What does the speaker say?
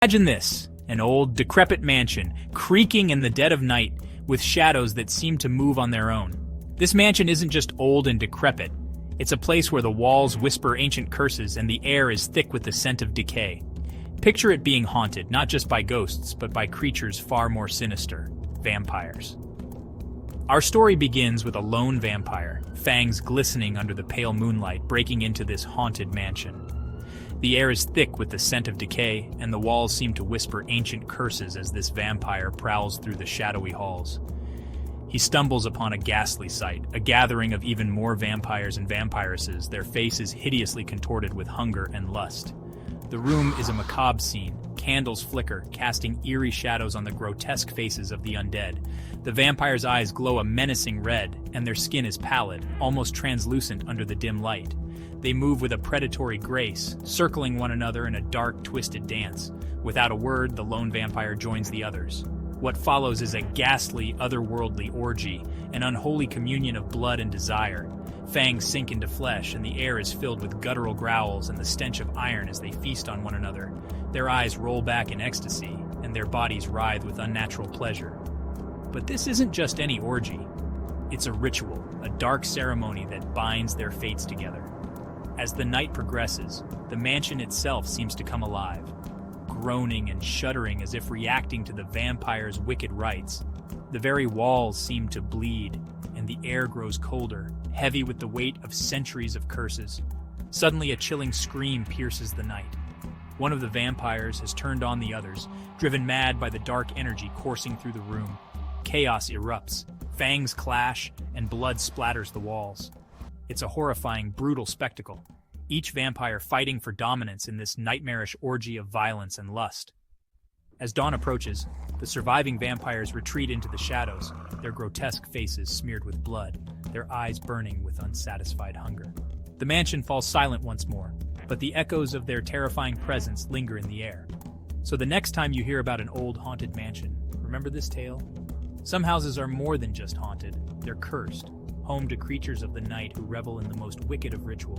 Imagine this, an old, decrepit mansion, creaking in the dead of night, with shadows that seem to move on their own. This mansion isn't just old and decrepit. It's a place where the walls whisper ancient curses and the air is thick with the scent of decay. Picture it being haunted, not just by ghosts, but by creatures far more sinister, vampires. Our story begins with a lone vampire, fangs glistening under the pale moonlight, breaking into this haunted mansion. The air is thick with the scent of decay, and the walls seem to whisper ancient curses as this vampire prowls through the shadowy halls. He stumbles upon a ghastly sight, a gathering of even more vampires and vampiresses, their faces hideously contorted with hunger and lust. The room is a macabre scene. Candles flicker, casting eerie shadows on the grotesque faces of the undead. The vampires' eyes glow a menacing red, and their skin is pallid, almost translucent under the dim light. They move with a predatory grace, circling one another in a dark, twisted dance. Without a word, the lone vampire joins the others. What follows is a ghastly, otherworldly orgy, an unholy communion of blood and desire. Fangs sink into flesh, and the air is filled with guttural growls and the stench of iron as they feast on one another. Their eyes roll back in ecstasy, and their bodies writhe with unnatural pleasure. But this isn't just any orgy. It's a ritual, a dark ceremony that binds their fates together. As the night progresses, the mansion itself seems to come alive, groaning and shuddering as if reacting to the vampire's wicked rites. The very walls seem to bleed, and the air grows colder, heavy with the weight of centuries of curses. Suddenly, a chilling scream pierces the night. One of the vampires has turned on the others, driven mad by the dark energy coursing through the room. Chaos erupts, fangs clash, and blood splatters the walls. It's a horrifying, brutal spectacle, each vampire fighting for dominance in this nightmarish orgy of violence and lust. As dawn approaches, the surviving vampires retreat into the shadows, their grotesque faces smeared with blood, their eyes burning with unsatisfied hunger. The mansion falls silent once more, but the echoes of their terrifying presence linger in the air. So the next time you hear about an old haunted mansion, remember this tale? Some houses are more than just haunted, they're cursed, home to creatures of the night who revel in the most wicked of rituals.